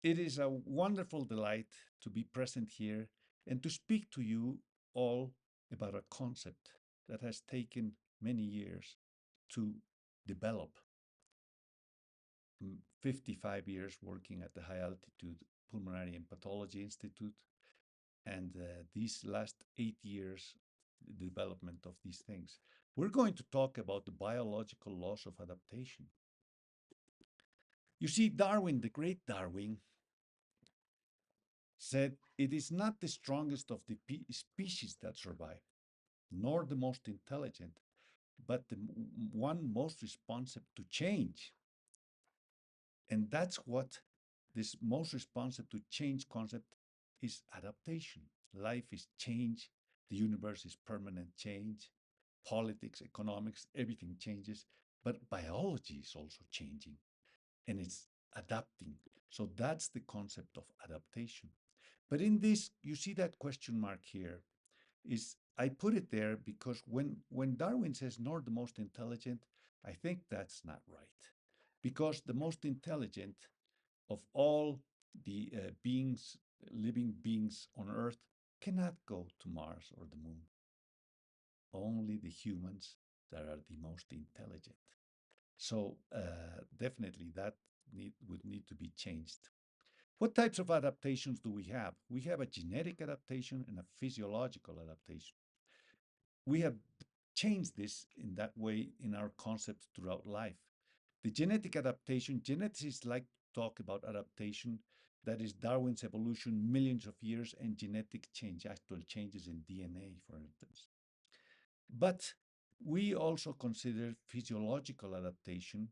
It is a wonderful delight to be present here and to speak to you all about a concept that has taken many years to develop. 55 years working at the High Altitude Pulmonary and Pathology Institute, and these last 8 years, the development of these things. We're going to talk about the biological laws of adaptation. You see, Darwin, the great Darwin, said it is not the strongest of the species that survive, nor the most intelligent, but the one most responsive to change. And that's what this most responsive to change concept is: adaptation. Life is change. The universe is permanent change. Politics, economics, everything changes. But biology is also changing and it's adapting. So that's the concept of adaptation. But in this, you see that question mark here is, I put it there because when Darwin says nor the most intelligent, I think that's not right. Because the most intelligent of all the living beings on Earth, cannot go to Mars or the moon. Only the humans that are the most intelligent. So definitely that would need to be changed. What types of adaptations do we have? We have a genetic adaptation and a physiological adaptation. We have changed this in that way in our concepts throughout life. The genetic adaptation, geneticists like to talk about adaptation, that is Darwin's evolution, millions of years, and genetic change, actual changes in DNA, for instance. But we also consider physiological adaptation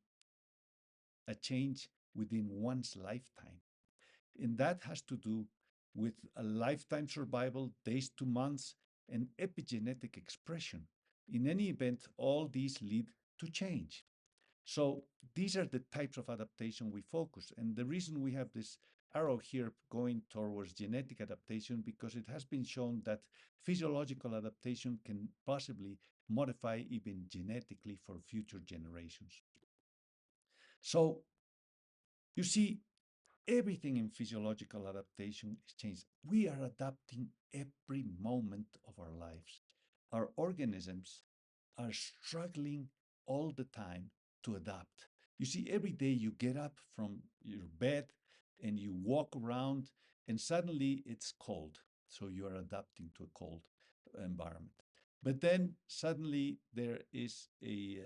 a change within one's lifetime. And that has to do with a lifetime survival, days to months, and epigenetic expression. In any event, all these lead to change. So these are the types of adaptation we focus. And the reason we have this arrow here going towards genetic adaptation, because it has been shown that physiological adaptation can possibly modify even genetically for future generations. So you see, everything in physiological adaptation is changed. We are adapting every moment of our lives. Our organisms are struggling all the time to adapt. You see, every day you get up from your bed and you walk around, and suddenly it's cold. So you are adapting to a cold environment. But then suddenly there is a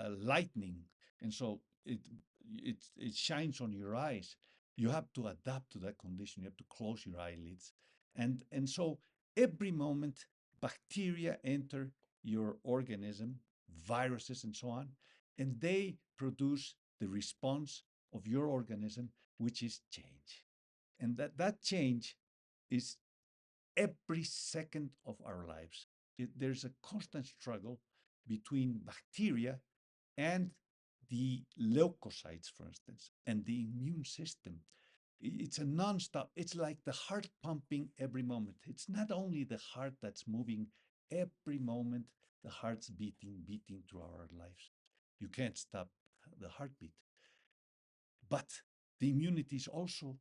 lightning, and so it shines on your eyes. You have to adapt to that condition. You have to close your eyelids, and so every moment bacteria enter your organism, viruses and so on, and they produce the response of your organism, which is change. And that change is every second of our lives. There's a constant struggle between bacteria and the leukocytes, for instance, and the immune system. It's a nonstop. It's like the heart pumping every moment. It's not only the heart that's moving every moment, the heart's beating through our lives. You can't stop the heartbeat. But the immunity is also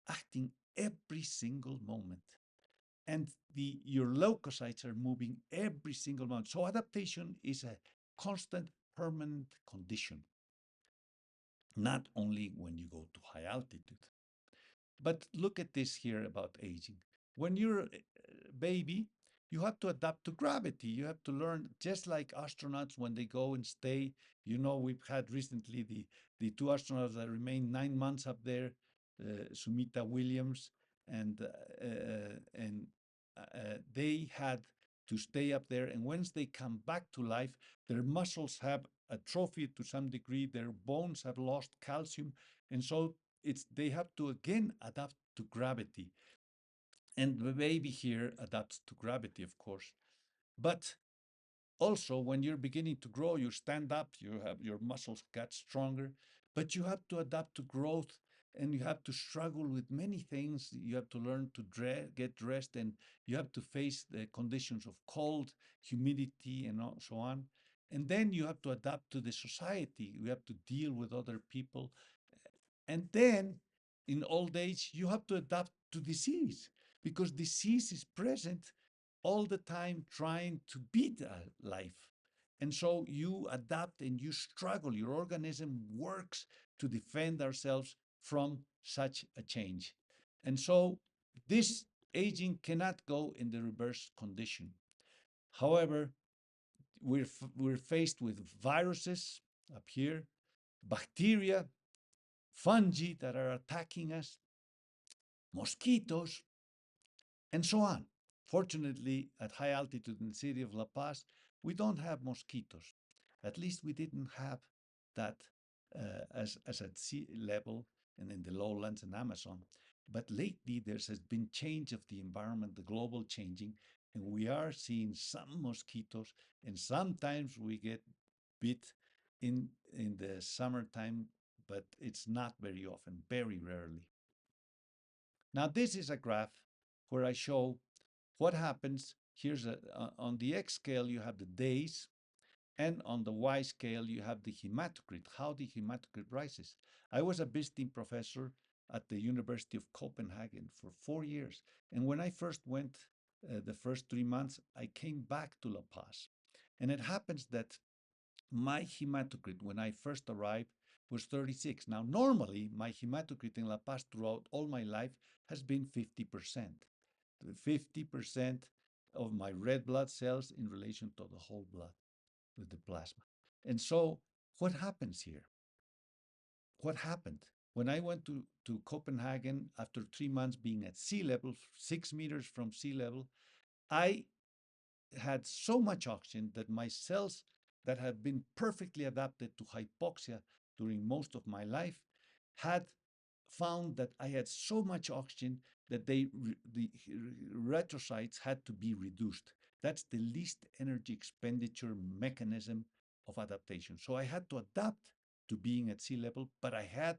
acting every single moment. And your leukocytes are moving every single moment. So adaptation is a constant, permanent condition, not only when you go to high altitude. But look at this here about aging. When you're a baby, you have to adapt to gravity. You have to learn, just like astronauts when they go and stay. You know, we've had recently the two astronauts that remained 9 months up there, Sumita Williams, and they had to stay up there. And once they come back to life, their muscles have atrophied to some degree. Their bones have lost calcium, and so they have to again adapt to gravity. And the baby here adapts to gravity, of course. But also, when you're beginning to grow, you stand up, you have your muscles get stronger, but you have to adapt to growth, and you have to struggle with many things. You have to learn to get dressed, and you have to face the conditions of cold, humidity, and so on. And then you have to adapt to the society. You have to deal with other people. And then in old age, you have to adapt to disease because disease is present all the time trying to beat life. And so you adapt and you struggle. Your organism works to defend ourselves from such a change. And so this aging cannot go in the reverse condition. However, we're faced with viruses up here, bacteria, fungi that are attacking us, mosquitoes, and so on. Fortunately, at high altitude in the city of La Paz, we don't have mosquitoes. At least we didn't have that as at sea level and in the lowlands and Amazon. But lately, there's has been change of the environment, the global changing, and we are seeing some mosquitoes, and sometimes we get bit in the summertime, but it's not very often, very rarely. Now, this is a graph where I show what happens. Here's on the X scale, you have the days, and on the Y scale, you have the hematocrit, how the hematocrit rises. I was a visiting professor at the University of Copenhagen for 4 years. And when I first went the first 3 months, I came back to La Paz. And it happens that my hematocrit when I first arrived was 36. Now, normally, my hematocrit in La Paz throughout all my life has been 50%. 50% of my red blood cells in relation to the whole blood with the plasma. And so, what happens here? What happened? When I went to Copenhagen after 3 months being at sea level, 6 meters from sea level, I had so much oxygen that my cells that had been perfectly adapted to hypoxia during most of my life had found that I had so much oxygen that the erythrocytes had to be reduced. That's the least energy expenditure mechanism of adaptation. So I had to adapt to being at sea level, but I had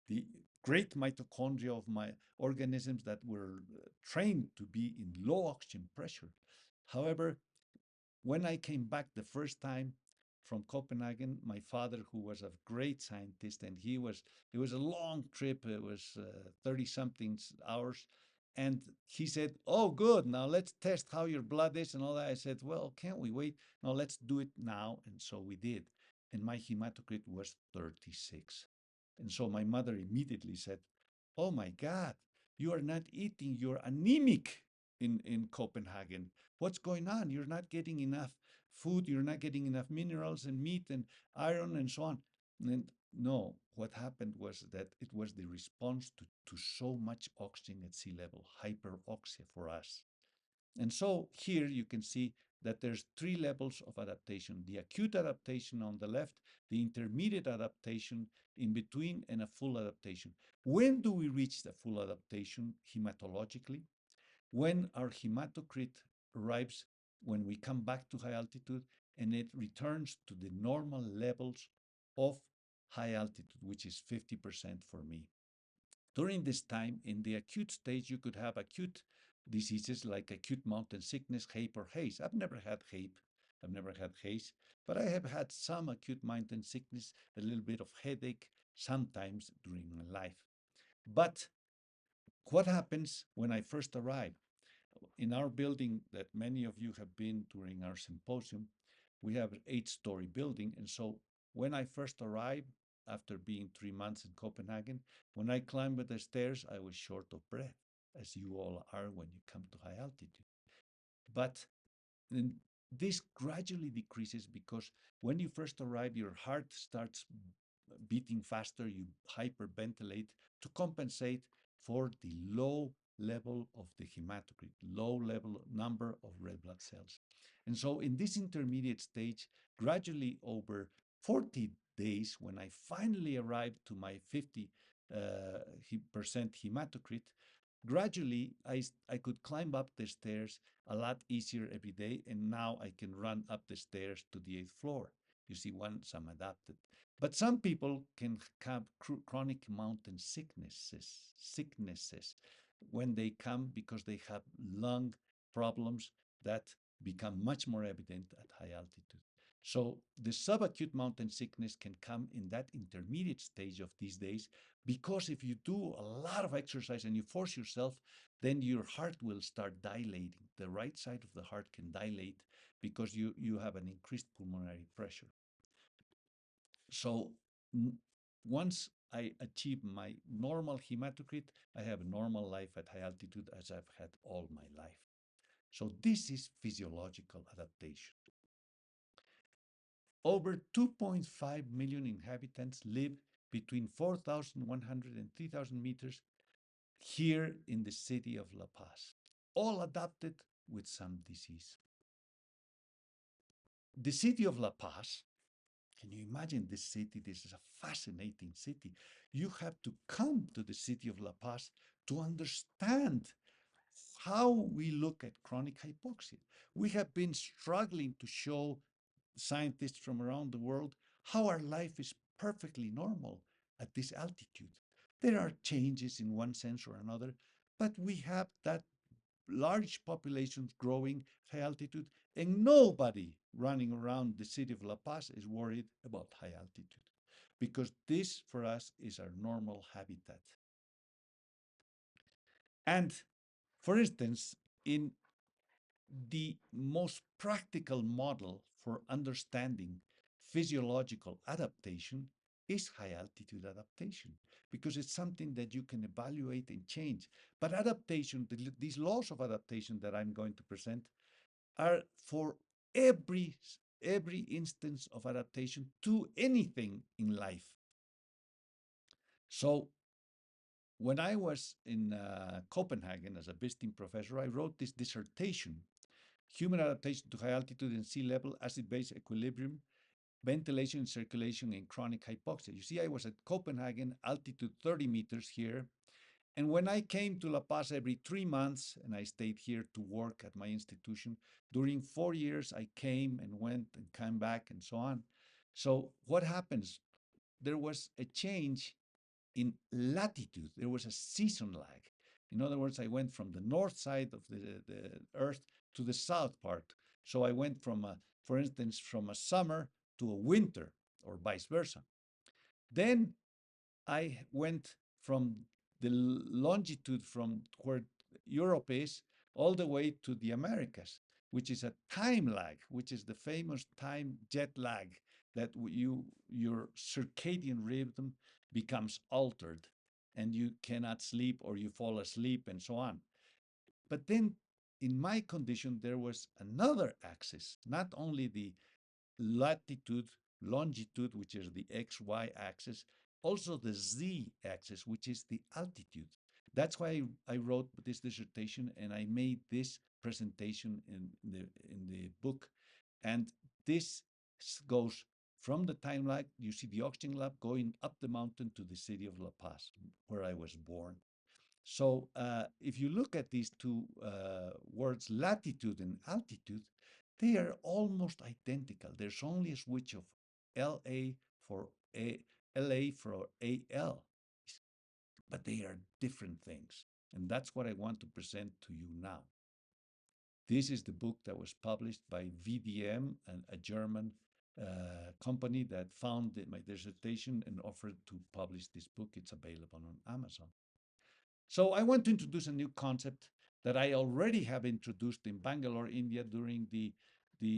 the great mitochondria of my organisms that were trained to be in low oxygen pressure. However, when I came back the first time from Copenhagen, my father, who was a great scientist, and it was a long trip, it was 30 something hours. And he said, "Oh, good. Now let's test how your blood is and all that." I said, "Well, can't we wait? No, let's do it now." And so we did. And my hematocrit was 36. And so my mother immediately said, "Oh my God, you are not eating, you're anemic in Copenhagen. What's going on? You're not getting enough food, you're not getting enough minerals and meat and iron and so on." And no, what happened was that it was the response to so much oxygen at sea level, hyperoxia for us. And so here you can see that there's three levels of adaptation: the acute adaptation on the left, the intermediate adaptation in between, and a full adaptation. When do we reach the full adaptation hematologically? When our hematocrit arrives, when we come back to high altitude, and it returns to the normal levels of high altitude, which is 50% for me. During this time, in the acute stage, you could have acute diseases like acute mountain sickness, HAPE, or haze. I've never had HAPE, I've never had haze, but I have had some acute mountain sickness, a little bit of headache sometimes during my life. But what happens when I first arrive? In our building that many of you have been during our symposium, we have an 8-story building. And so when I first arrived, after being 3 months in Copenhagen, when I climbed the stairs, I was short of breath, as you all are when you come to high altitude. But then this gradually decreases because when you first arrive, your heart starts beating faster, you hyperventilate to compensate for the low level of the hematocrit, low level number of red blood cells. And so in this intermediate stage, gradually over 40 days, when I finally arrived to my 50% hematocrit, gradually I could climb up the stairs a lot easier every day, and now I can run up the stairs to the 8th floor. You see, once I'm adapted. But some people can have chronic mountain sicknesses when they come because they have lung problems that become much more evident at high altitude. So the subacute mountain sickness can come in that intermediate stage of these days, because if you do a lot of exercise and you force yourself, then your heart will start dilating. The right side of the heart can dilate because you have an increased pulmonary pressure. So once I achieve my normal hematocrit, I have a normal life at high altitude as I've had all my life. So this is physiological adaptation. Over 2.5 million inhabitants live between 4,100 and 3,000 meters here in the city of La Paz, all adapted with some disease. The city of La Paz, can you imagine this city? This is a fascinating city. You have to come to the city of La Paz to understand how we look at chronic hypoxia. We have been struggling to show scientists from around the world how our life is perfectly normal at this altitude. There are changes in one sense or another, but we have that large populations growing high altitude, and nobody running around the city of La Paz is worried about high altitude, because this for us is our normal habitat. And for instance, in the most practical model for understanding physiological adaptation is high altitude adaptation, because it's something that you can evaluate and change. But adaptation, these laws of adaptation that I'm going to present, are for every instance of adaptation to anything in life. So when I was in Copenhagen as a visiting professor, I wrote this dissertation: Human Adaptation to High Altitude and Sea Level, Acid-Base Equilibrium, Ventilation and Circulation in Chronic Hypoxia. You see, I was at Copenhagen, altitude 30 meters here. And when I came to La Paz every 3 months, and I stayed here to work at my institution, during 4 years, I came and went and came back and so on. So what happens? There was a change in latitude. There was a season lag. In other words, I went from the north side of the Earth to the south part. So I went from, for instance, from a summer to a winter, or vice versa. Then I went from the longitude from where Europe is all the way to the Americas, which is a time lag, which is the famous time jet lag, that your circadian rhythm becomes altered and you cannot sleep or you fall asleep and so on. But then in my condition, there was another axis, not only the latitude, longitude, which is the XY axis, also the Z axis, which is the altitude. That's why I wrote this dissertation and I made this presentation in the book. And this goes from the time lag. You see the oxygen lab going up the mountain to the city of La Paz, where I was born. So if you look at these two words, latitude and altitude, they are almost identical. There's only a switch of LA for LA for AL, but they are different things. And that's what I want to present to you now. This is the book that was published by VDM, a German company that found my dissertation and offered to publish this book. It's available on Amazon. So I want to introduce a new concept that I already have introduced in Bangalore, India, during the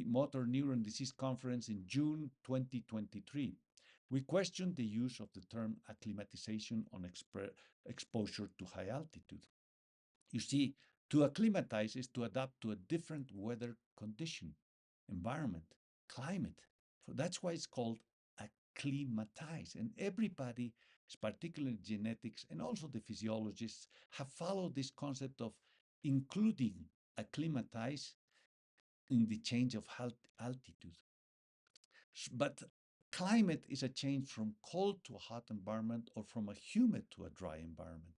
Motor Neuron Disease Conference in June 2023. We questioned the use of the term acclimatization on exposure to high altitude. You see, to acclimatize is to adapt to a different weather condition, environment, climate. So that's why it's called acclimatize. And everybody, particularly genetics and also the physiologists, have followed this concept of including acclimatize in the change of altitude. But climate is a change from cold to a hot environment, or from a humid to a dry environment,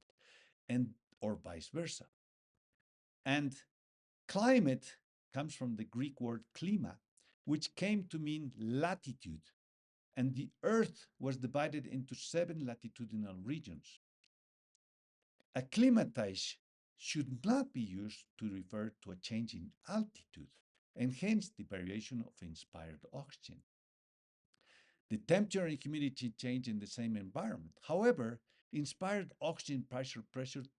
and or vice versa. And climate comes from the Greek word klima, which came to mean latitude. And the Earth was divided into 7 latitudinal regions. Acclimatize should not be used to refer to a change in altitude, and hence the variation of inspired oxygen. The temperature and humidity change in the same environment. However, inspired oxygen pressure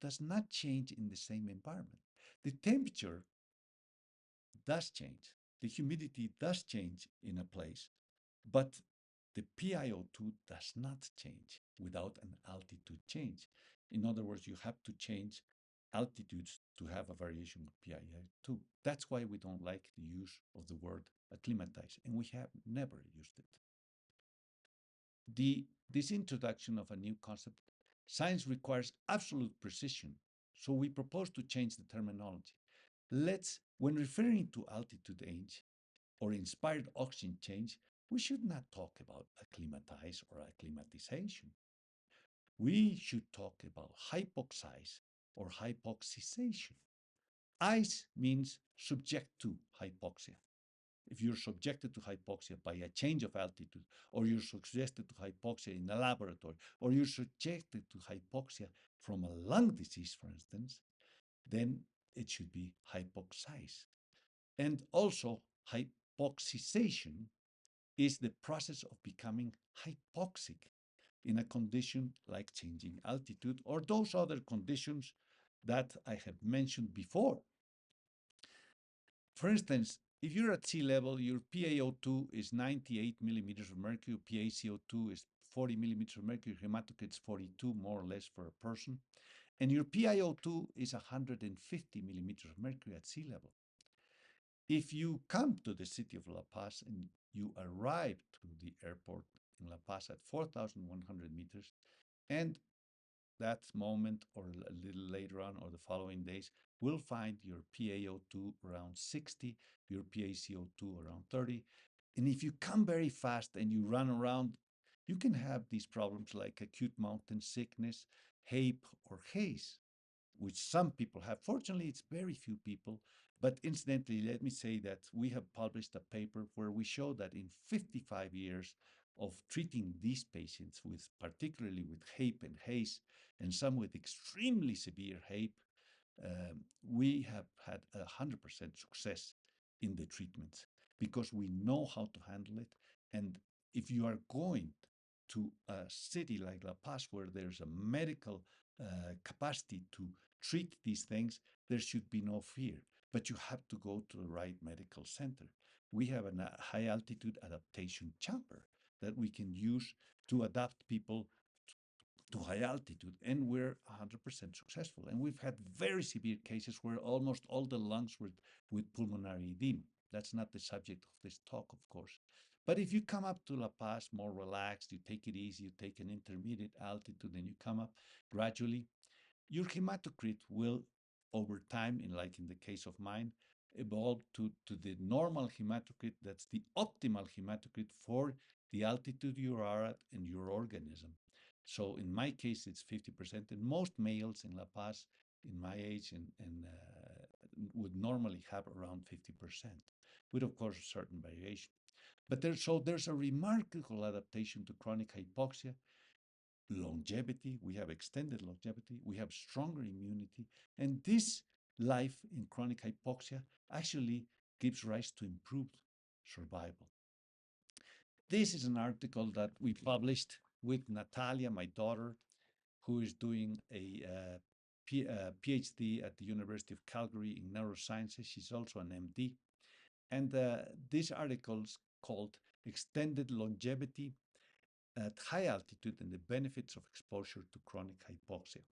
does not change in the same environment. The temperature does change. The humidity does change in a place, but the PiO2 does not change without an altitude change. In other words, you have to change altitudes to have a variation of PiO2. That's why we don't like the use of the word acclimatize, and we have never used it. This introduction of a new concept, science requires absolute precision, so we propose to change the terminology. When referring to altitude change or inspired oxygen change, we should not talk about acclimatize or acclimatization. We should talk about hypoxize or hypoxization. Ice means subject to hypoxia. If you're subjected to hypoxia by a change of altitude, or you're subjected to hypoxia in a laboratory, or you're subjected to hypoxia from a lung disease, for instance, then it should be hypoxize. And also, hypoxization is the process of becoming hypoxic in a condition like changing altitude or those other conditions that I have mentioned before. For instance, if you're at sea level, your PaO2 is 98 millimeters of mercury, PaCO2 is 40 millimeters of mercury, hematocrit is 42 more or less for a person, and your PiO2 is 150 millimeters of mercury at sea level. If you come to the city of La Paz and you arrive to the airport in La Paz at 4,100 meters, and that moment or a little later on or the following days, will find your PaO2 around 60, your PaCO2 around 30. And if you come very fast and you run around, you can have these problems like acute mountain sickness, HAPE, or haze, which some people have. Fortunately, it's very few people. But incidentally, let me say that we have published a paper where we show that in 55 years of treating these patients with, particularly with HAPE and haze, and some with extremely severe HAPE, we have had 100% success in the treatments because we know how to handle it. And if you are going to a city like La Paz, where there's a medical capacity to treat these things, there should be no fear. But you have to go to the right medical center. We have a high altitude adaptation chamber that we can use to adapt people to high altitude, and we're 100% successful. And we've had very severe cases where almost all the lungs were with pulmonary edema. That's not the subject of this talk, of course. But if you come up to La Paz more relaxed, you take it easy, you take an intermediate altitude, and you come up gradually, your hematocrit will, over time, like in the case of mine, evolve to the normal hematocrit. That's the optimal hematocrit for the altitude you are at and your organism. So in my case, it's 50%, and most males in La Paz, in my age, would normally have around 50%, with of course a certain variation. But there's a remarkable adaptation to chronic hypoxia. Longevity, we have extended longevity, we have stronger immunity, and this life in chronic hypoxia actually gives rise to improved survival. This is an article that we published with Natalia, my daughter, who is doing a PhD at the University of Calgary in neurosciences. She's also an MD. And this article is called Extended Longevity at High Altitude and the Benefits of Exposure to Chronic Hypoxia.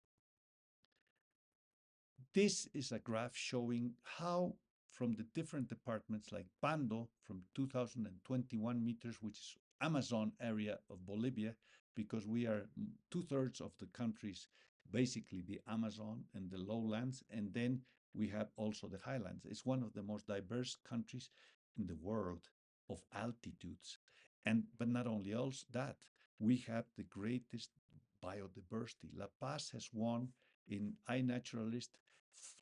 This is a graph showing how from the different departments like Pando from 2,021 meters, which is Amazon area of Bolivia, because we are 2/3 of the countries, basically the Amazon and the lowlands, and then we have also the highlands. It's one of the most diverse countries in the world of altitudes. But not only else that, we have the greatest biodiversity. La Paz has won in iNaturalist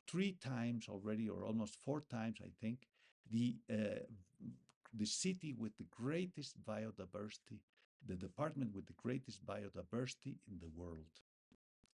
3 times already, or almost 4 times, I think, the city with the greatest biodiversity, the department with the greatest biodiversity in the world.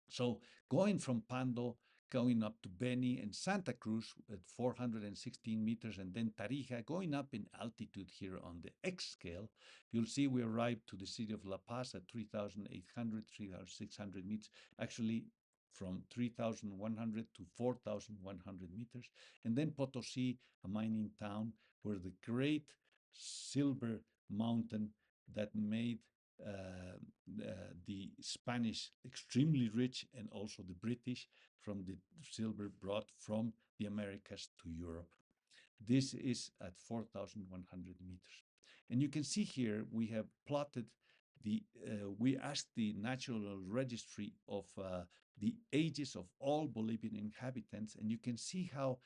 So going from Pando going up to Beni and Santa Cruz at 416 meters, and then Tarija, going up in altitude here on the X scale. You'll see we arrived to the city of La Paz at 3,800, 3,600 meters, actually from 3,100 to 4,100 meters. And then Potosí, a mining town where the great silver mountain that made the Spanish extremely rich, and also the British, from the silver brought from the Americas to Europe. This is at 4,100 meters. And you can see here we have plotted we asked the National Registry of the ages of all Bolivian inhabitants, and you can see how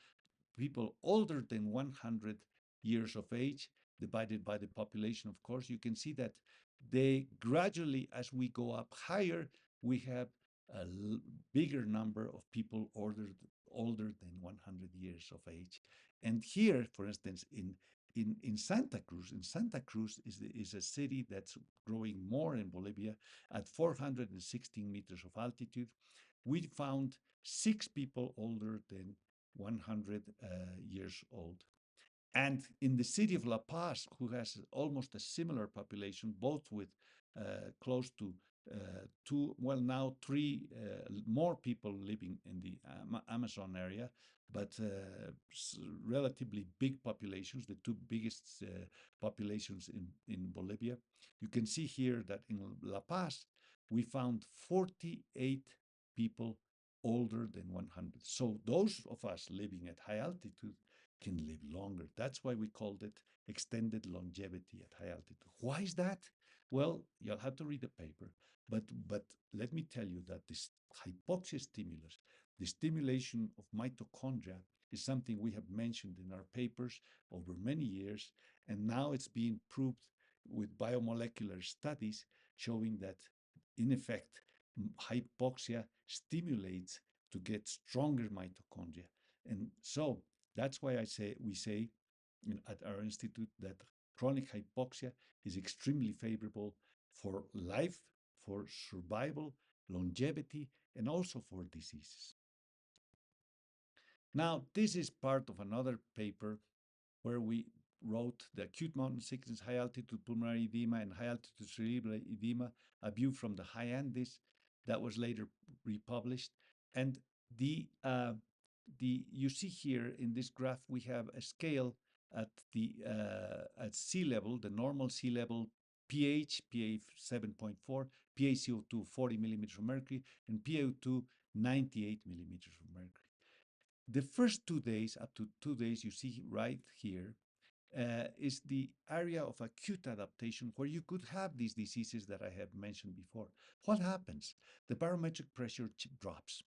people older than 100 years of age, divided by the population, of course, you can see that they gradually, as we go up higher, we have a bigger number of people older than 100 years of age. And here, for instance, in Santa Cruz is a city that's growing more in Bolivia at 416 meters of altitude. We found 6 people older than 100 years old. And in the city of La Paz, who has almost a similar population, both with close to now 3 more people living in the Amazon area, but relatively big populations, the 2 biggest populations in Bolivia. You can see here that in La Paz, we found 48 people older than 100. So those of us living at high altitude can live longer. That's why we called it extended longevity at high altitude. Why is that? Well, you'll have to read the paper, but let me tell you that this hypoxia stimulus, the stimulation of mitochondria, is something we have mentioned in our papers over many years, and now it's being proved with biomolecular studies showing that, in effect, hypoxia stimulates to get stronger mitochondria. And so that's why we say at our institute that chronic hypoxia is extremely favorable for life, for survival, longevity, and also for diseases. Now, this is part of another paper where we wrote the acute mountain sickness, high altitude pulmonary edema, and high altitude cerebral edema, a view from the high Andes, that was later republished. And you see here in this graph, we have a scale at sea level, the normal sea level pH, pH 7.4, PaCO2 40 millimeters of mercury, and PaO2 98 millimeters of mercury. The first 2 days, up to 2 days, you see right here, is the area of acute adaptation where you could have these diseases that I have mentioned before. What happens? The barometric pressure drops.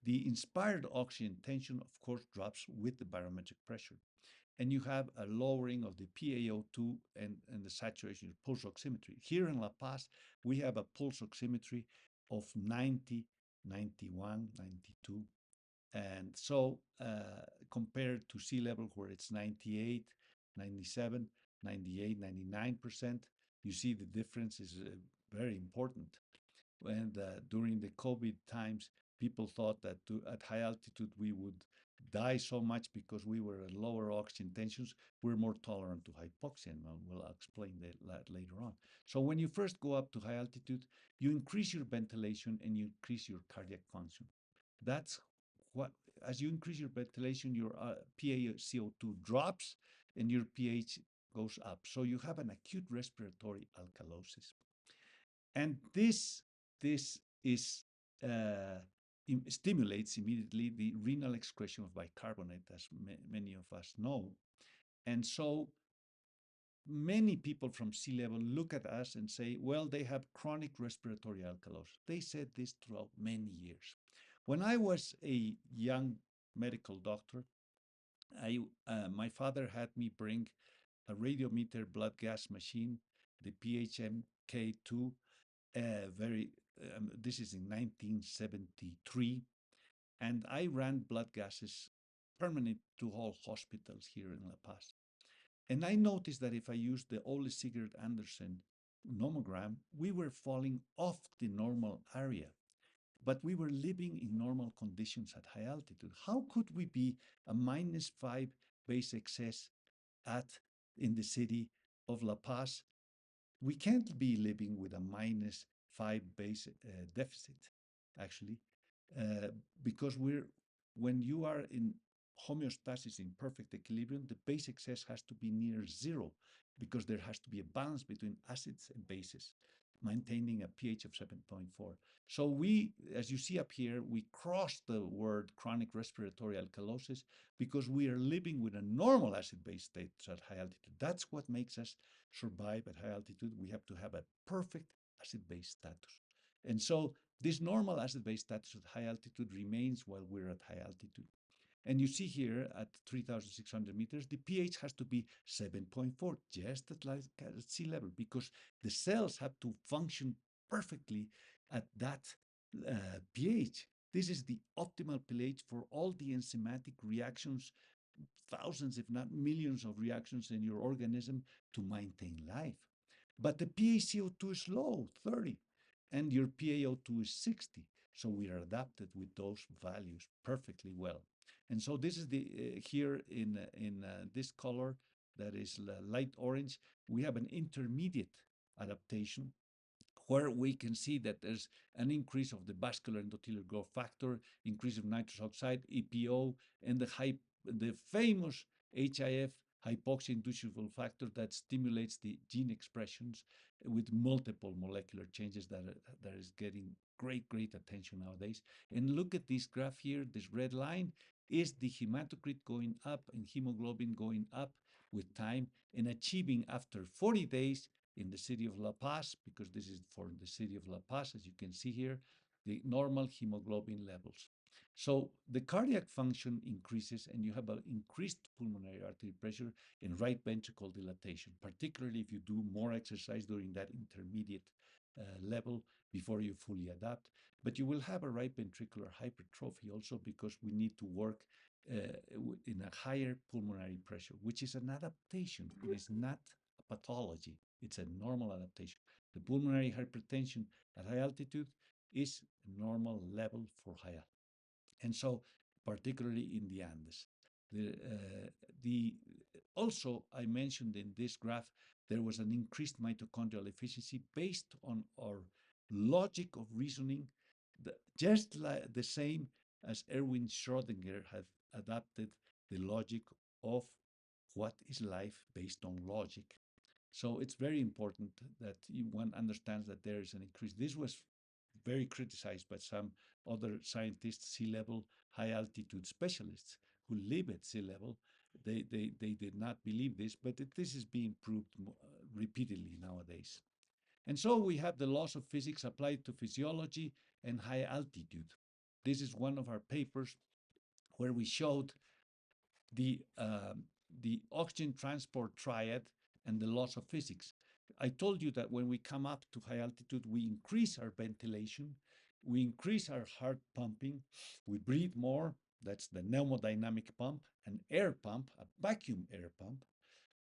The inspired oxygen tension, of course, drops with the barometric pressure. And you have a lowering of the PaO2 and the saturation of pulse oximetry. Here in La Paz, we have a pulse oximetry of 90, 91, 92. And so compared to sea level where it's 98, 97, 98, 99%, you see the difference is very important. And during the COVID times, people thought that at high altitude we would die so much because we were at lower oxygen tensions. We're more tolerant to hypoxia, and we'll explain that later on. So when you first go up to high altitude, you increase your ventilation and you increase your cardiac function. That's what, as you increase your ventilation, your PaCO2 drops and your pH goes up. So you have an acute respiratory alkalosis. And this stimulates immediately the renal excretion of bicarbonate, as many of us know. And so many people from sea level look at us and say, well, they have chronic respiratory alkalosis. They said this throughout many years. When I was a young medical doctor, my father had me bring a radiometer blood gas machine, the PHMK2, this is in 1973, and I ran blood gases permanent to all hospitals here in La Paz. And I noticed that if I used the Ole Sigurd Andersen nomogram, we were falling off the normal area. but we were living in normal conditions at high altitude. How could we be a -5 base excess at in the city of La Paz? We can't be living with a -5 base deficit, actually, uh, because when you are in homeostasis, in perfect equilibrium, the base excess has to be near zero, because there has to be a balance between acids and bases, maintaining a pH of 7.4. So we, as you see up here, we cross the word chronic respiratory alkalosis because we are living with a normal acid-base state at high altitude. That's what makes us survive at high altitude. We have to have a perfect acid-base status. And so this normal acid-base status at high altitude remains while we're at high altitude. And you see here at 3,600 meters, the pH has to be 7.4, just at sea level, because the cells have to function perfectly at that pH. This is the optimal pH for all the enzymatic reactions, thousands, if not millions of reactions in your organism to maintain life. But the PaCO2 is low, 30, and your PaO2 is 60. So we are adapted with those values perfectly well. And so this is the here in this color that is light orange, we have an intermediate adaptation where we can see that there's an increase of the vascular endothelial growth factor, increase of nitrous oxide, EPO, and the famous HIF, hypoxia-inducible factor, that stimulates the gene expressions with multiple molecular changes that is getting great attention nowadays. And look at this graph here. This red line is the hematocrit going up and hemoglobin going up with time and achieving after 40 days in the city of La Paz, because this is for the city of La Paz, as you can see here, the normal hemoglobin levels. So the cardiac function increases and you have an increased pulmonary artery pressure and right ventricle dilatation, particularly if you do more exercise during that intermediate level before you fully adapt. But you will have a right ventricular hypertrophy also, because we need to work in a higher pulmonary pressure, which is an adaptation. It is not a pathology. It's a normal adaptation. The pulmonary hypertension at high altitude is a normal level for high altitude. And so, particularly in the Andes. The also, I mentioned in this graph, there was an increased mitochondrial efficiency based on our logic of reasoning, just like the same as Erwin Schrödinger had adapted the logic of what is life based on logic. So it's very important that one understands that there is an increase. This was very criticized by some other scientists, sea level, high altitude specialists who live at sea level. They did not believe this, but this is being proved repeatedly nowadays. And so we have the laws of physics applied to physiology and high altitude. This is one of our papers where we showed the oxygen transport triad and the laws of physics. I told you that when we come up to high altitude, we increase our ventilation, we increase our heart pumping, we breathe more. That's the pneumodynamic pump, an air pump, a vacuum air pump,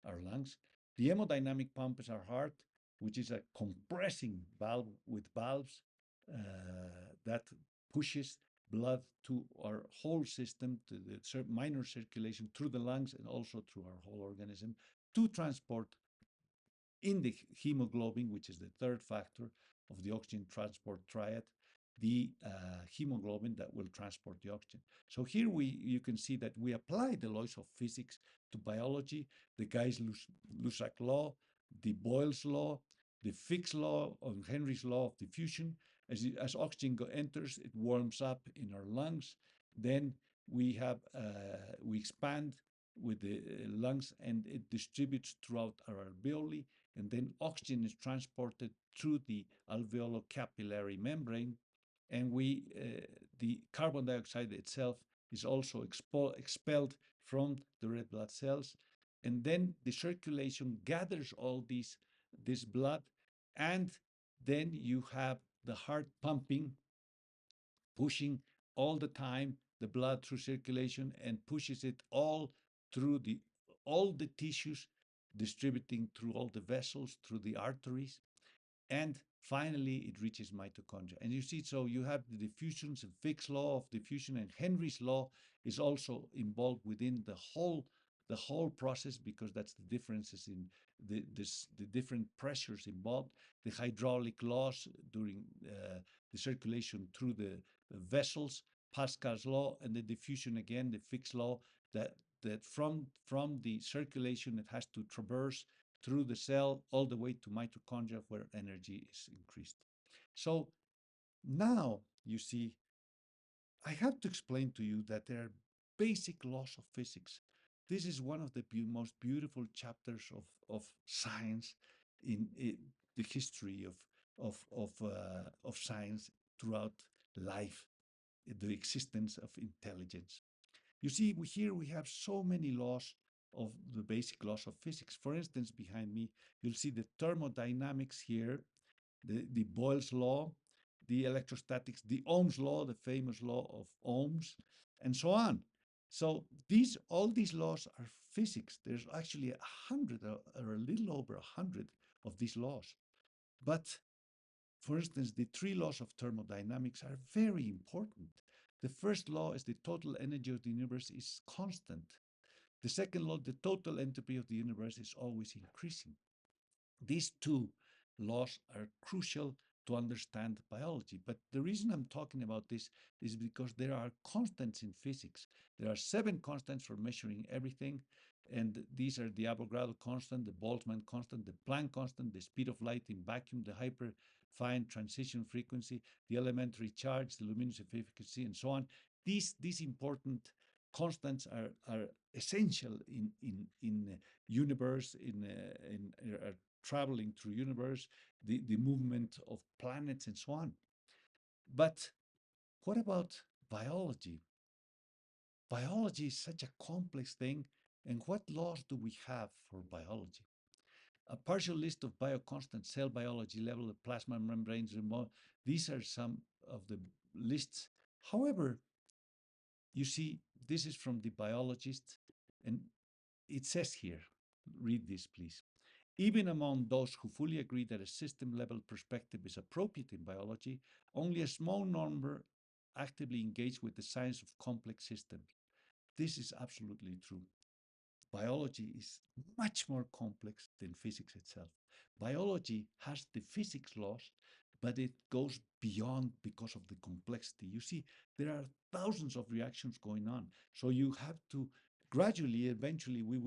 our lungs. The hemodynamic pump is our heart, which is a compressing valve with valves that pushes blood to our whole system, to the minor circulation through the lungs and also through our whole organism to transport in the hemoglobin, which is the third factor of the oxygen transport triad, the hemoglobin that will transport the oxygen. So here you can see that we apply the laws of physics to biology, the Guy's-Lussac law, the Boyle's law, the Fick's law, or Henry's law of diffusion. As oxygen enters, it warms up in our lungs. Then we expand with the lungs and it distributes throughout our alveoli, and then oxygen is transported through the alveolo-capillary membrane, and the carbon dioxide itself is also expelled from the red blood cells, and then the circulation gathers all this blood, and then you have the heart pumping, pushing all the time the blood through circulation and pushes it all through all the tissues, distributing through all the vessels, through the arteries. and finally it reaches mitochondria. And you see, so you have the diffusions and Fick's law of diffusion, and Henry's law is also involved within the whole process, because that's the differences in the different pressures involved, the hydraulic laws during the circulation through the vessels, Pascal's law, and the diffusion again, the Fick's law, that from the circulation it has to traverse through the cell all the way to mitochondria where energy is increased. So now you see, I have to explain to you that there are basic laws of physics. This is one of the most beautiful chapters of science in the history of science throughout life, the existence of intelligence. You see, here we have so many laws of the basic laws of physics. For instance, behind me, you'll see the thermodynamics here, the Boyle's law, the electrostatics, the Ohm's law, the famous law of Ohm's, and so on. So all these laws are physics. There's actually 100 or a little over 100 of these laws. But for instance, the three laws of thermodynamics are very important. The first law is the total energy of the universe is constant. The second law, the total entropy of the universe is always increasing. These two laws are crucial to understand biology. But the reason I'm talking about this is because there are constants in physics. There are 7 constants for measuring everything. And these are the Avogadro constant, the Boltzmann constant, the Planck constant, the speed of light in vacuum, the hyperfine transition frequency, the elementary charge, the luminous efficiency, and so on. These important constants are essential in universe, in traveling through universe, the movement of planets and so on. But what about biology? Biology is such a complex thing, and what laws do we have for biology? A partial list of bioconstant cell biology level of plasma membranes, these are some of the lists. However, you see, this is from the biologist, and it says here, read this please. Even among those who fully agree that a system-level perspective is appropriate in biology, only a small number actively engage with the science of complex systems. This is absolutely true. Biology is much more complex than physics itself. Biology has the physics laws, but it goes beyond because of the complexity. You see, there are thousands of reactions going on. So you have to gradually, eventually, we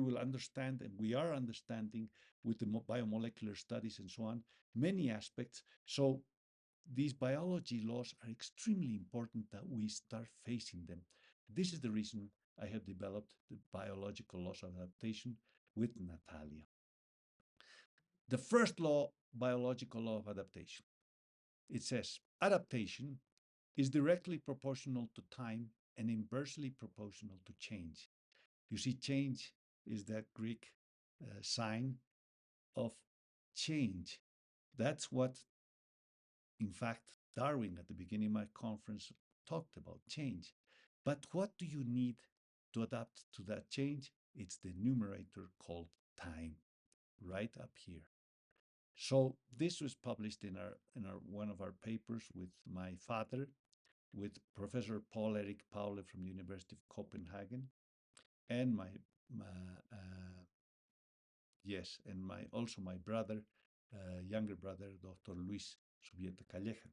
will understand, and we are understanding with the biomolecular studies and so on, many aspects. So these biology laws are extremely important that we start facing them. This is the reason I have developed the biological laws of adaptation with Natalia. The first law, biological law of adaptation. It says adaptation is directly proportional to time and inversely proportional to change. You see, change is that Greek sign of change. That's what, in fact, Darwin at the beginning of my conference talked about, change. But what do you need to adapt to that change? It's the numerator called time, right up here. So this was published in our one of our papers with my father, with Professor Paul Erik Paule from the University of Copenhagen, and my yes, and also my brother, younger brother, Dr. Luis Zubieta-Calleja.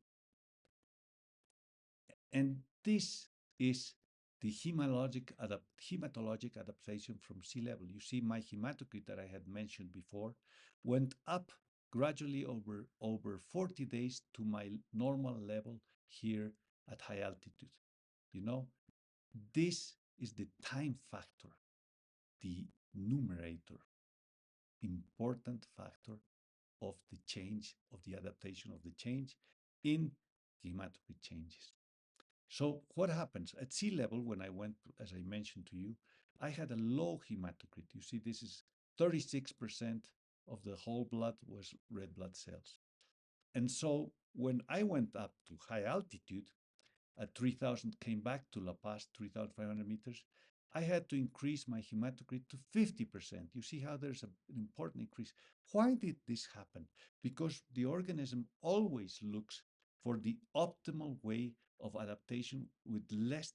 And this is the hematologic adaptation from sea level. You see, my hematocrit that I had mentioned before went up gradually over 40 days to my normal level here at high altitude. You know, this is the time factor, the numerator, important factor of the change, of the adaptation of the change in hematocrit changes. So what happens at sea level when I went, as I mentioned to you, I had a low hematocrit. You see, this is 36% of the whole blood was red blood cells. And so when I went up to high altitude at 3,000, came back to La Paz, 3,500 meters, I had to increase my hematocrit to 50%. You see how there's an important increase. Why did this happen? Because the organism always looks for the optimal way of adaptation with less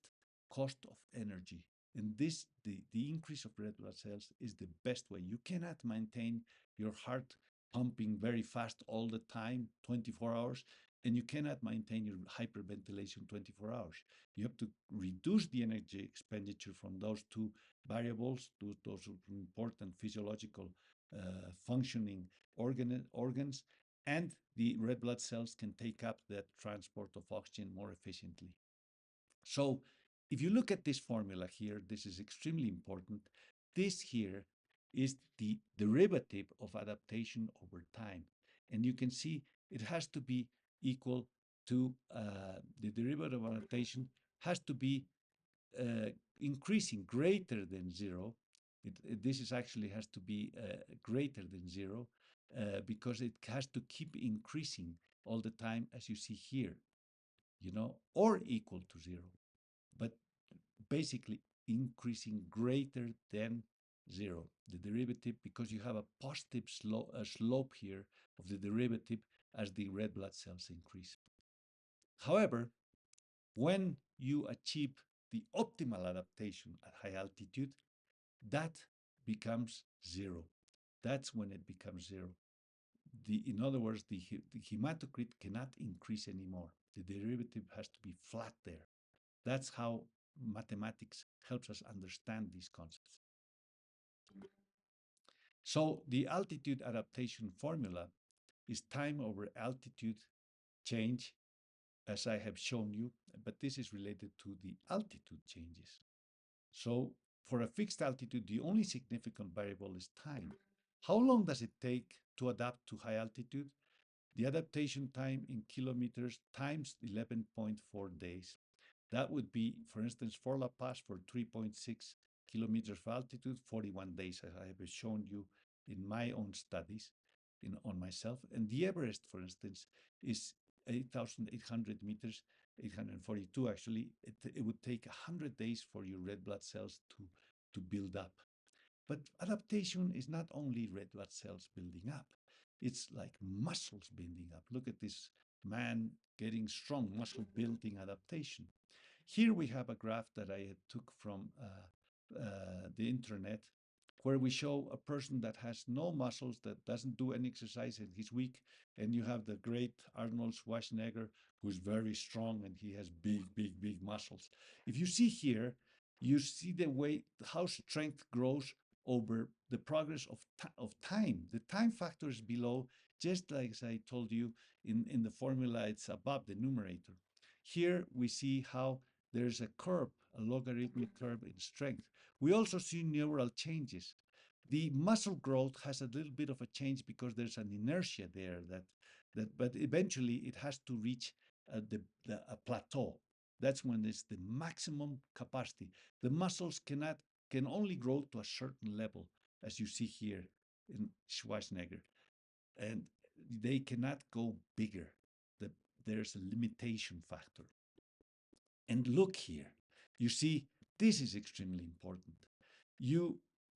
cost of energy. And this, the increase of red blood cells is the best way. You cannot maintain your heart pumping very fast all the time, 24 hours, and you cannot maintain your hyperventilation 24 hours. You have to reduce the energy expenditure from those two variables, those important physiological functioning organs, and the red blood cells can take up that transport of oxygen more efficiently. So if you look at this formula here, this is extremely important. This here is the derivative of adaptation over time. And you can see it has to be equal to the derivative of adaptation has to be increasing greater than zero. This is actually has to be greater than zero because it has to keep increasing all the time, as you see here, or equal to zero. But basically increasing greater than zero, the derivative, because you have a positive slope here of the derivative as the red blood cells increase. However, when you achieve the optimal adaptation at high altitude, that becomes zero. That's when it becomes zero. In other words, the hematocrit cannot increase anymore. The derivative has to be flat there. That's how mathematics helps us understand these concepts. So the altitude adaptation formula is time over altitude change, as I have shown you, but this is related to the altitude changes. So for a fixed altitude, the only significant variable is time. How long does it take to adapt to high altitude? The adaptation time in kilometers times 11.4 days. That would be, for instance, for La Paz for 3.6 kilometers of altitude, 41 days, as I have shown you in my own studies on myself. And the Everest, for instance, is 8,800 meters, 842 actually. It would take 100 days for your red blood cells to build up. But adaptation is not only red blood cells building up, it's like muscles building up. Look at this man getting strong, muscle building adaptation. Here we have a graph that I took from the internet where we show a person that has no muscles, that doesn't do any exercise and he's weak. And you have the great Arnold Schwarzenegger, who's very strong and he has big, big, big muscles. If you see here, you see the way how strength grows over the progress of time. The time factor is below, just like as I told you in the formula, it's above the numerator. Here we see how there's a curve, a logarithmic curve in strength. We also see neural changes. The muscle growth has a little bit of a change because there's an inertia there but eventually it has to reach a plateau. That's when it's the maximum capacity. The muscles can only grow to a certain level, as you see here in Schwarzenegger, and they cannot go bigger. There's a limitation factor. And look here, you see, this is extremely important.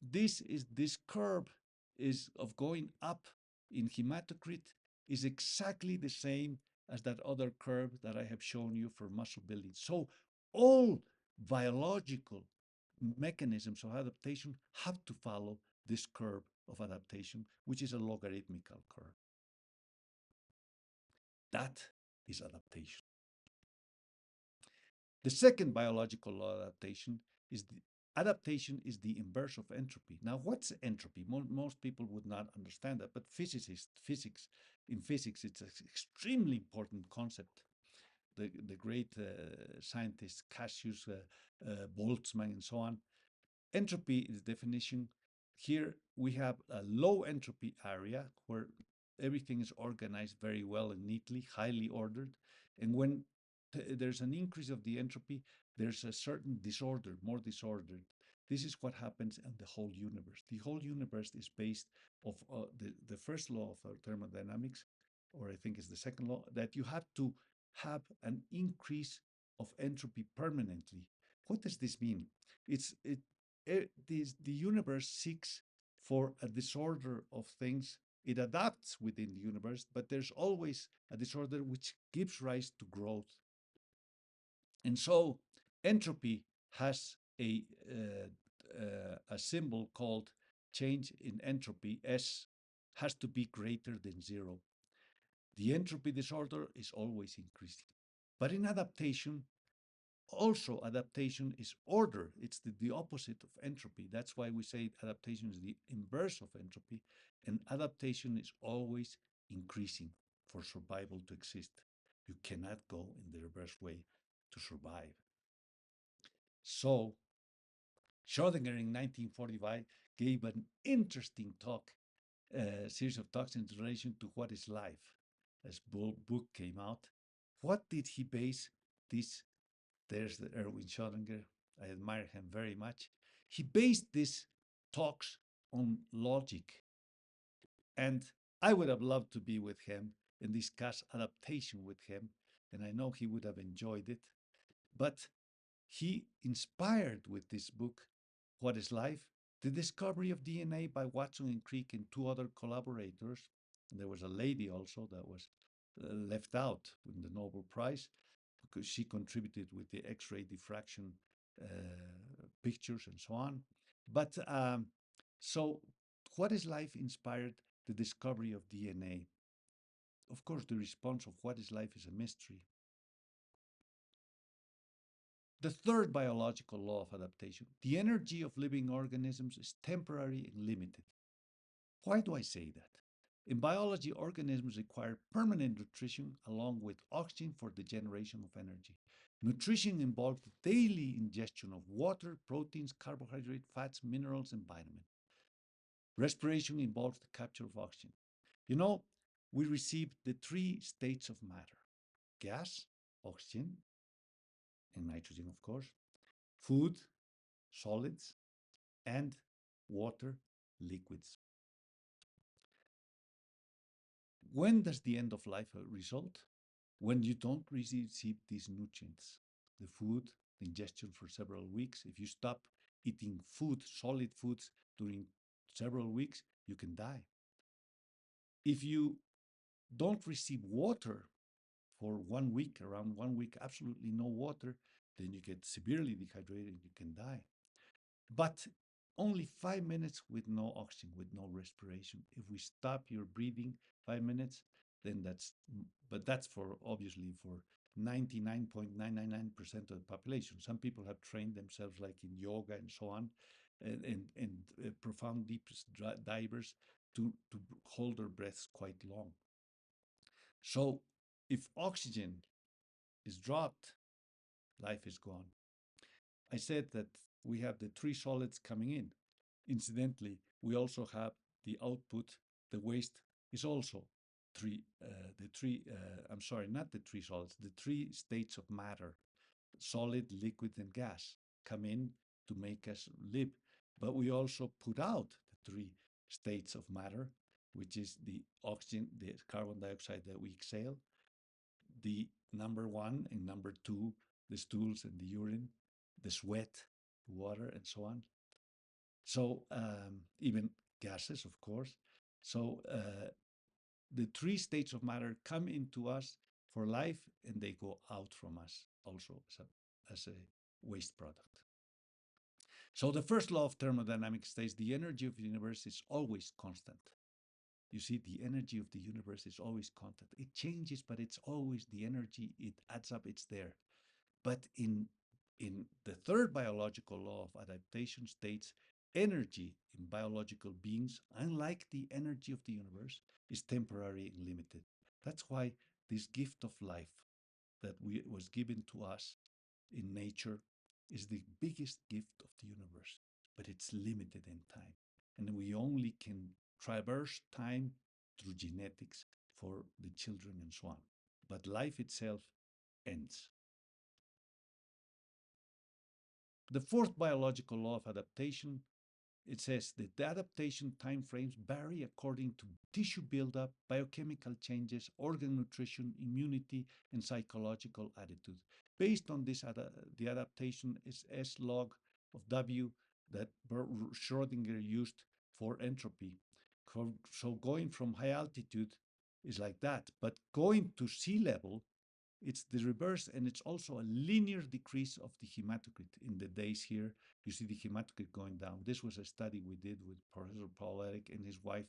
This curve is of going up in hematocrit is exactly the same as that other curve that I have shown you for muscle building. So all biological mechanisms of adaptation have to follow this curve of adaptation, which is a logarithmical curve. That is adaptation. The second biological law of adaptation is the inverse of entropy. Now, what's entropy? Most people would not understand that, but in physics, it's an extremely important concept. The great scientists, Cassius, Boltzmann, and so on. Entropy is definition. Here we have a low entropy area where everything is organized very well and neatly, highly ordered. And when there's an increase of the entropy, there's a certain disorder, more disordered. This is what happens in the whole universe. The whole universe is based of the first law of thermodynamics, or I think it's the second law, that you have to have an increase of entropy permanently. What does this mean? the universe seeks for a disorder of things. It adapts within the universe, but there's always a disorder which gives rise to growth. And so entropy has a symbol called change in entropy. S has to be greater than zero. The entropy disorder is always increasing. But in adaptation, also adaptation is order. It's the opposite of entropy. That's why we say adaptation is the inverse of entropy. And adaptation is always increasing for survival to exist. You cannot go in the reverse way to survive. So Schrödinger in 1945 gave an interesting talk, series of talks in relation to what is life. This book came out. What did he base this? There's the Erwin Schrödinger. I admire him very much. He based these talks on logic. And I would have loved to be with him and discuss adaptation with him. And I know he would have enjoyed it. But he inspired with this book, What is Life? The discovery of DNA by Watson and Crick and two other collaborators. And there was a lady also that was left out in the Nobel Prize because she contributed with the X-ray diffraction pictures and so on. But so What is Life inspired the discovery of DNA. Of course, the response of what is life is a mystery. The third biological law of adaptation, the energy of living organisms is temporary and limited. Why do I say that? In biology, organisms require permanent nutrition along with oxygen for the generation of energy. Nutrition involves the daily ingestion of water, proteins, carbohydrates, fats, minerals, and vitamins. Respiration involves the capture of oxygen. You know, we receive the three states of matter: gas, oxygen, and nitrogen, of course, food, solids, and water, liquids. When does the end of life result? When you don't receive these nutrients, the food, the ingestion for several weeks. If you stop eating food, solid foods, during several weeks, you can die. If you don't receive water for 1 week, around 1 week, absolutely no water, then you get severely dehydrated and you can die. But only 5 minutes with no oxygen, with no respiration. If we stop your breathing 5 minutes, then that's for obviously for 99.999% of the population. Some people have trained themselves like in yoga and so on, and profound deep divers to hold their breaths quite long. So if oxygen is dropped, life is gone. I said that we have the three solids coming in. Incidentally, we also have the output, the waste is also not the three solids, the three states of matter, solid, liquid, and gas come in to make us live. But we also put out the three states of matter, which is the oxygen, the carbon dioxide that we exhale, the number one and number two, the stools and the urine, the sweat, the water, and so on. So even gases, of course. So the three states of matter come into us for life, and they go out from us also as a waste product. So the first law of thermodynamics states the energy of the universe is always constant. You see, the energy of the universe is always constant. It changes, but it's always the energy. It adds up, it's there. But in the third biological law of adaptation states energy in biological beings, unlike the energy of the universe, is temporary and limited. That's why this gift of life that was given to us in nature is the biggest gift of the universe, but it's limited in time. And we only can traverse time through genetics for the children and so on. But life itself ends. The fourth biological law of adaptation, it says that the adaptation timeframes vary according to tissue buildup, biochemical changes, organ nutrition, immunity, and psychological attitude. Based on this, the adaptation is S log of W that Schrodinger used for entropy. So going from high altitude is like that, but going to sea level, it's the reverse, and it's also a linear decrease of the hematocrit. In the days here, you see the hematocrit going down. This was a study we did with Professor Paul Eric and his wife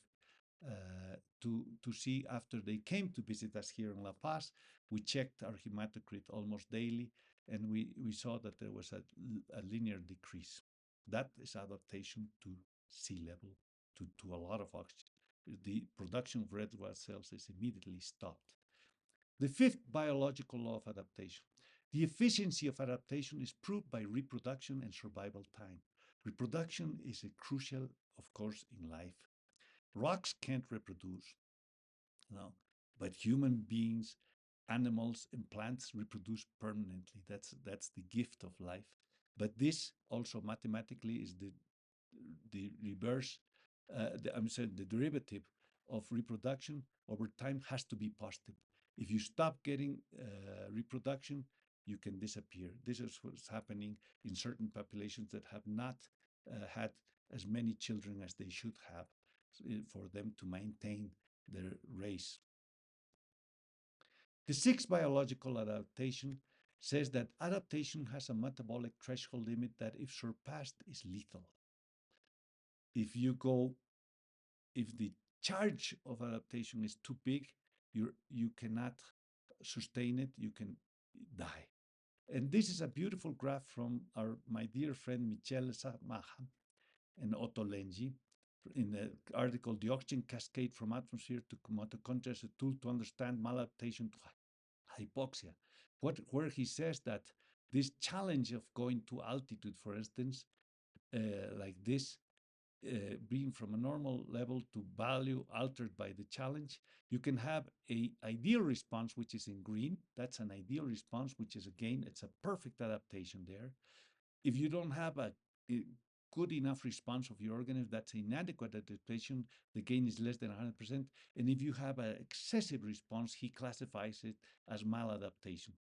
to see after they came to visit us here in La Paz. We checked our hematocrit almost daily, and we saw that there was a linear decrease. That is adaptation to sea level, to a lot of oxygen. The production of red blood cells is immediately stopped. The fifth biological law of adaptation. The efficiency of adaptation is proved by reproduction and survival time. Reproduction is a crucial, of course, in life. Rocks can't reproduce, no, but human beings, animals, and plants reproduce permanently. That's the gift of life. But this also mathematically is the reverse. I'm saying the derivative of reproduction over time has to be positive. If you stop getting reproduction, you can disappear. This is what's happening in certain populations that have not had as many children as they should have for them to maintain their race. The sixth biological adaptation says that adaptation has a metabolic threshold limit that, if surpassed, is lethal. If the charge of adaptation is too big, you cannot sustain it, you can die. And this is a beautiful graph from my dear friend Michel Samaha and Otto Lengi in the article, The Oxygen Cascade from Atmosphere to Mitochondria as a Tool to Understand Maladaptation to Hypoxia, where he says that this challenge of going to altitude, for instance, like this, being from a normal level to value altered by the challenge, you can have a ideal response, which is in green. That's an ideal response, which is, again, it's a perfect adaptation there. If you don't have a good enough response of your organism, that's inadequate adaptation. The gain is less than 100%. And if you have an excessive response, he classifies it as maladaptation.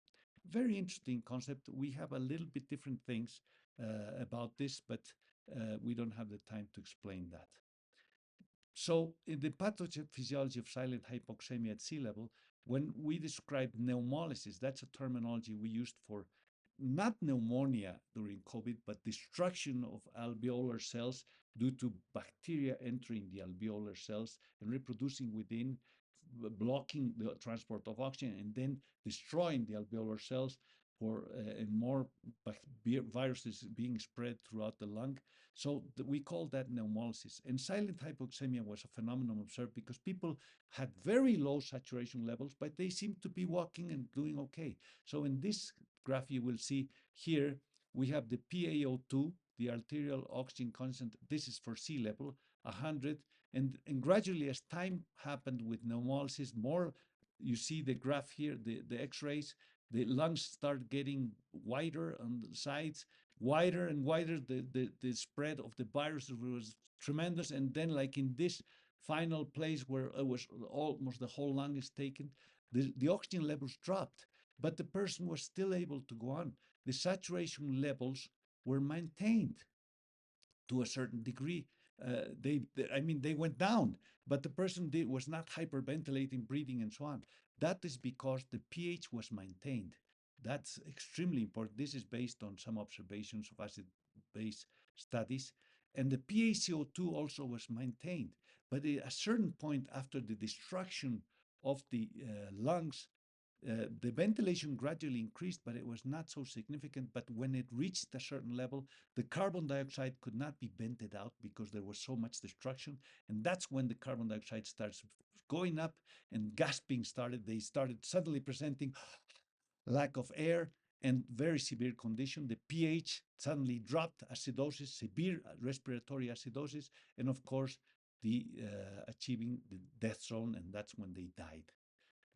Very interesting concept. We have a little bit different things about this, but we don't have the time to explain that. So in the pathophysiology of silent hypoxemia at sea level, when we describe pneumolysis, that's a terminology we used for not pneumonia during COVID, but destruction of alveolar cells due to bacteria entering the alveolar cells and reproducing within, blocking the transport of oxygen, and then destroying the alveolar cells for and more viruses being spread throughout the lung. So we call that pneumolysis. And silent hypoxemia was a phenomenon observed because people had very low saturation levels, but they seemed to be walking and doing okay. So in this graph, you will see here, we have the PaO2, the arterial oxygen constant. This is for sea level, 100. And gradually, as time happened with pneumolysis, more, you see the graph here, the X-rays, the lungs start getting wider on the sides, wider and wider. The spread of the virus was tremendous. And then, like in this final place where it was almost the whole lung is taken, the oxygen levels dropped, but the person was still able to go on. The saturation levels were maintained to a certain degree. They went down, but the person was not hyperventilating, breathing, and so on. That is because the pH was maintained. That's extremely important. This is based on some observations of acid-base studies. And the PaCO2 also was maintained. But at a certain point, after the destruction of the lungs, the ventilation gradually increased, but it was not so significant. But when it reached a certain level, the carbon dioxide could not be vented out because there was so much destruction. And that's when the carbon dioxide starts going up and gasping started. They started suddenly presenting lack of air and very severe condition. The pH suddenly dropped, acidosis, severe respiratory acidosis, and of course, the achieving the death zone, and that's when they died.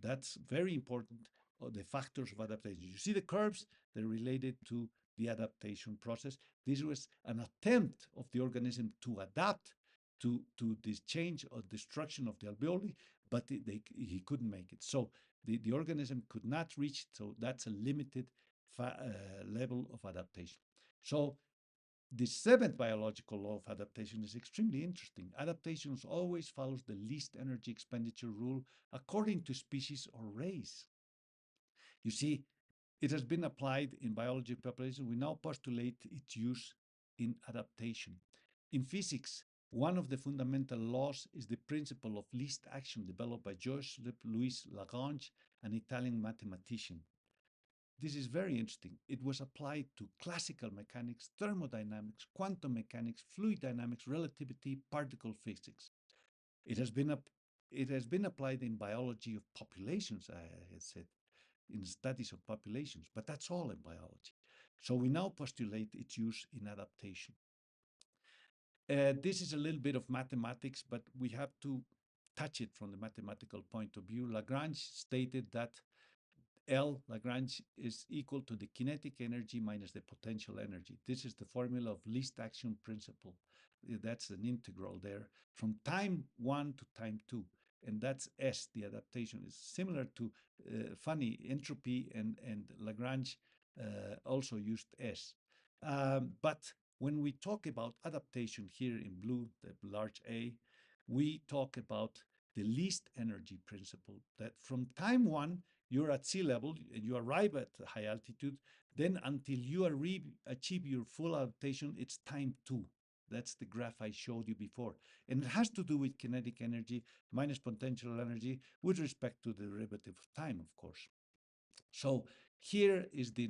That's very important, the factors of adaptation. You see the curves, they're related to the adaptation process. This was an attempt of the organism to adapt to this change or destruction of the alveoli, but he couldn't make it. So the organism could not reach, so that's a limited level of adaptation. So The seventh biological law of adaptation is extremely interesting. Adaptation always follows the least energy expenditure rule according to species or race. You see, it has been applied in biology population. We now postulate its use in adaptation. In physics, one of the fundamental laws is the principle of least action developed by Joseph Louis Lagrange, an Italian mathematician. This is very interesting. It was applied to classical mechanics, thermodynamics, quantum mechanics, fluid dynamics, relativity, particle physics. It has been applied in biology of populations, I had said, in studies of populations, but that's all in biology. So we now postulate its use in adaptation. This is a little bit of mathematics, but we have to touch it from the mathematical point of view. Lagrange stated that L Lagrange is equal to the kinetic energy minus the potential energy. This is the formula of least action principle. That's an integral there from time 1 to time 2. And that's S, the adaptation. Is similar to funny entropy, and Lagrange also used S. But when we talk about adaptation here in blue, the large A, we talk about the least energy principle, that from time 1, you're at sea level and you arrive at high altitude, then until you achieve your full adaptation, it's time 2. That's the graph I showed you before. And it has to do with kinetic energy minus potential energy with respect to the derivative of time, of course. So here is the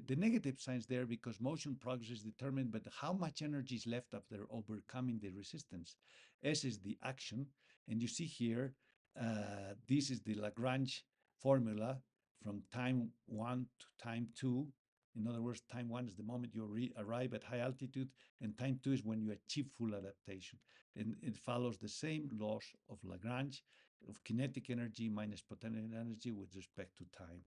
negative signs there, because motion progress is determined by how much energy is left after overcoming the resistance. S is the action. And you see here, this is the Lagrange formula from time 1 to time 2. In other words, time 1 is the moment you arrive at high altitude, and time 2 is when you achieve full adaptation. And it follows the same laws of Lagrange, of kinetic energy minus potential energy with respect to time.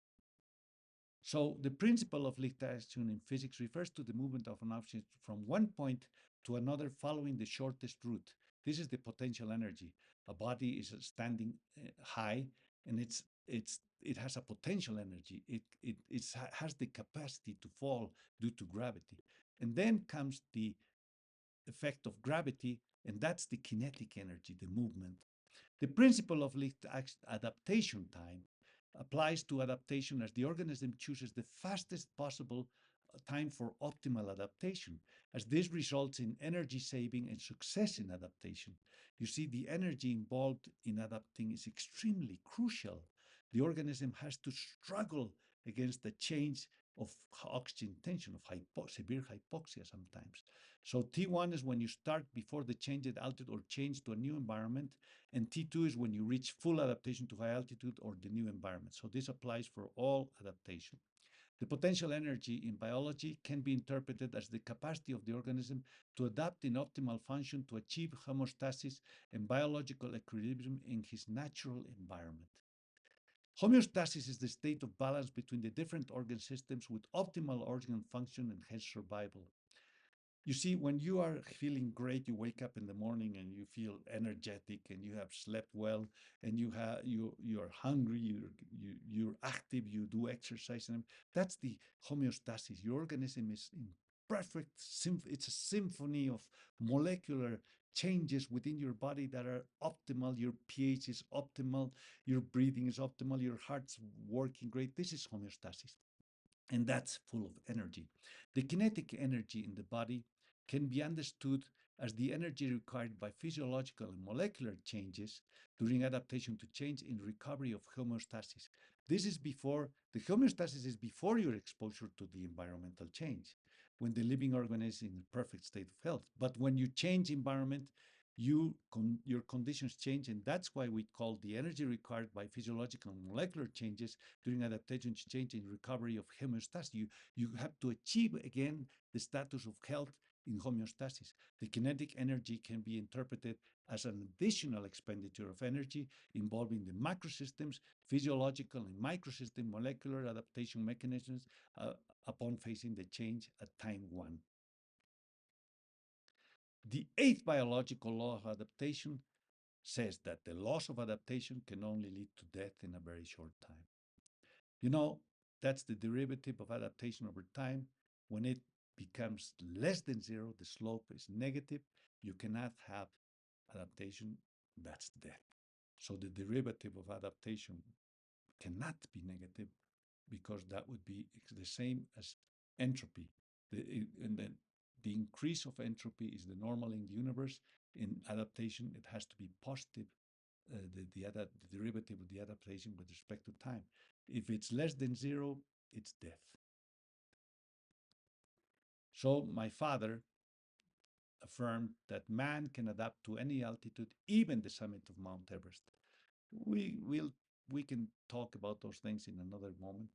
So the principle of least action in physics refers to the movement of an object from one point to another following the shortest route. This is the potential energy. A body is standing high, and it has a potential energy. It has the capacity to fall due to gravity. And then comes the effect of gravity, and that's the kinetic energy, the movement. The principle of least adaptation time applies to adaptation as the organism chooses the fastest possible time for optimal adaptation, as this results in energy saving and success in adaptation. You see, the energy involved in adapting is extremely crucial. The organism has to struggle against the change of oxygen tension, of severe hypoxia sometimes. So T1 is when you start before the change at altitude or change to a new environment, and T2 is when you reach full adaptation to high altitude or the new environment. So this applies for all adaptation. The potential energy in biology can be interpreted as the capacity of the organism to adapt in optimal function to achieve homeostasis and biological equilibrium in his natural environment. Homeostasis is the state of balance between the different organ systems with optimal organ function and hence survival. You see, when you are feeling great, you wake up in the morning and you feel energetic and you have slept well and you're hungry, you're active, you do exercise, and that's the homeostasis. Your organism is in perfect it's a symphony of molecular changes within your body that are optimal. Your pH is optimal, your breathing is optimal, your heart's working great. This is homeostasis. And that's full of energy. The kinetic energy in the body can be understood as the energy required by physiological and molecular changes during adaptation to change in recovery of homeostasis. The homeostasis is before your exposure to the environmental change, when the living organism is in a perfect state of health. But when you change environment, your conditions change, and that's why we call the energy required by physiological and molecular changes during adaptation to change in recovery of homeostasis. You have to achieve again the status of health in homeostasis. The kinetic energy can be interpreted as an additional expenditure of energy involving the macrosystems, physiological and microsystem molecular adaptation mechanisms upon facing the change at time 1. The eighth biological law of adaptation says that the loss of adaptation can only lead to death in a very short time. You know, that's the derivative of adaptation over time. When it becomes less than zero, the slope is negative, you cannot have adaptation, that's death. So the derivative of adaptation cannot be negative because that would be the same as entropy. And then the increase of entropy is the normal in the universe. In adaptation, it has to be positive, the derivative of the adaptation with respect to time. If it's less than zero, it's death. So my father affirmed that man can adapt to any altitude, even the summit of Mount Everest. We will we can talk about those things in another moment.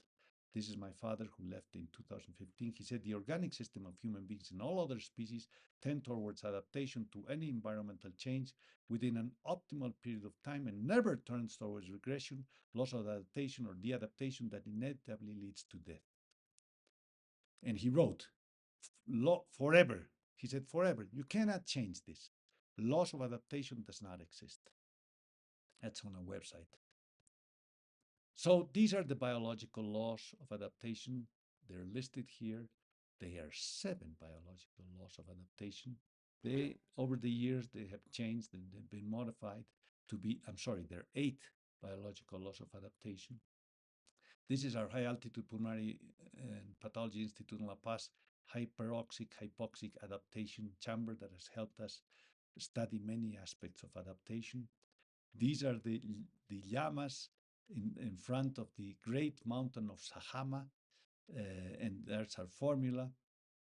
This is my father who left in 2015. He said the organic system of human beings and all other species tend towards adaptation to any environmental change within an optimal period of time and never turns towards regression, loss of adaptation, or de-adaptation that inevitably leads to death. And he wrote, forever. He said, forever. You cannot change this. Loss of adaptation does not exist. That's on a website. So these are the biological laws of adaptation. They're listed here. They are 7 biological laws of adaptation. They, over the years, they have changed and they've been modified to be, I'm sorry, there are 8 biological laws of adaptation. This is our high altitude pulmonary and pathology institute in La Paz hypoxic adaptation chamber that has helped us study many aspects of adaptation. These are the llamas in front of the great mountain of Sajama, and there's our formula.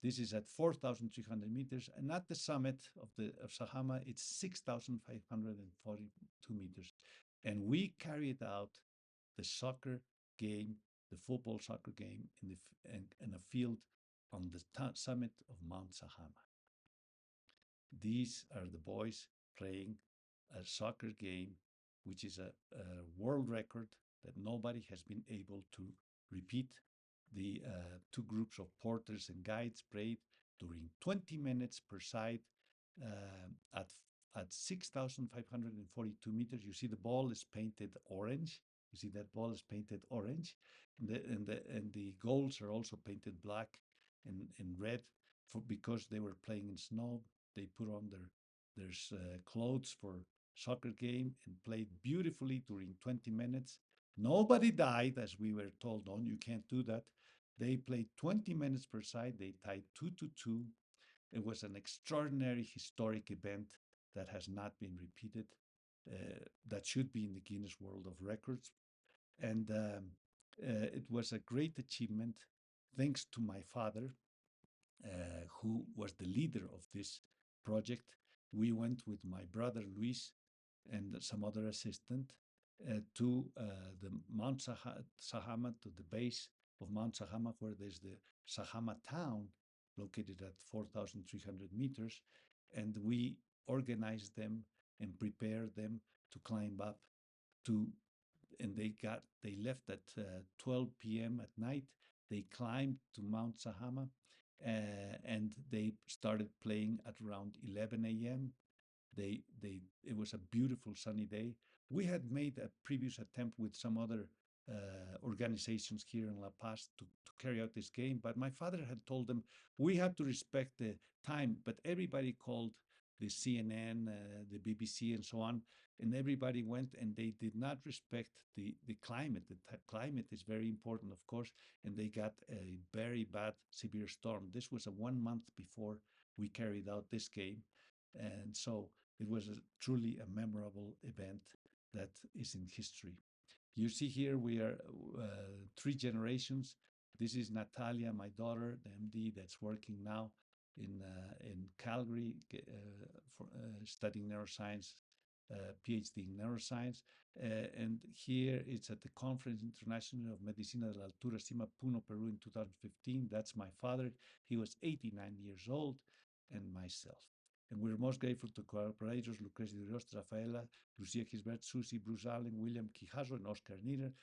This is at 4,300 meters, and at the summit of Sajama, it's 6,542 meters. And we carried out the soccer game, the football soccer game in a field on the summit of Mount Sajama. These are the boys playing a soccer game, which is a world record that nobody has been able to repeat. The 2 groups of porters and guides played during 20 minutes per side at 6,542 meters. You see the ball is painted orange. You see that ball is painted orange, and the goals are also painted black and red because they were playing in snow. They put on their clothes for soccer game and played beautifully during 20 minutes. Nobody died, as we were told. No, you can't do that. They played 20 minutes per side. They tied 2-2. It was an extraordinary historic event that has not been repeated. That should be in the Guinness World of Records. And it was a great achievement thanks to my father, who was the leader of this project. We went with my brother Luis and some other assistant to the Mount Sajama, to the base of Mount Sajama, where there's the Sajama town located at 4,300 meters. And we organized them and prepared them to climb up to, and they left at 12 p.m. at night. They climbed to Mount Sajama, and they started playing at around 11 a.m. It was a beautiful sunny day. We had made a previous attempt with some other organizations here in La Paz to carry out this game, but my father had told them we have to respect the time. But everybody called the CNN, the BBC, and so on, and everybody went, and they did not respect the climate. The climate is very important, of course, and they got a very bad, severe storm. This was 1 month before we carried out this game, and so it was truly a memorable event that is in history. You see here we are 3 generations. This is Natalia, my daughter, the MD that's working now in Calgary, studying neuroscience, PhD in neuroscience. And here it's at the Conference International of Medicina de la Altura, Cima, Puno, Peru in 2015. That's my father. He was 89 years old, and myself. And we're most grateful to cooperators Lucrecia de Rios, Rafaela, Lucia Gisbert, Susie, Bruce Allen, William Quijazo, and Oscar Nieder,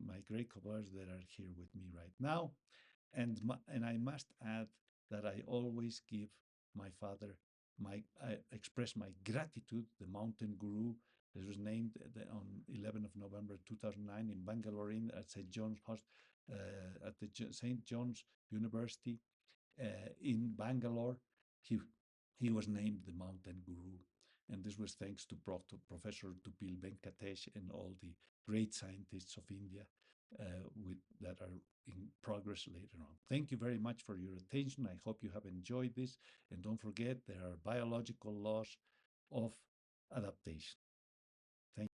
my great collaborators that are here with me right now. And I must add that I always give my father I express my gratitude. The mountain guru that was named on 11th of November 2009 in Bangalore at St. John's University, in Bangalore. He, he was named the mountain guru. And this was thanks to Professor Tupil Venkatesh and all the great scientists of India that are in progress later on. Thank you very much for your attention. I hope you have enjoyed this. And don't forget, there are biological laws of adaptation.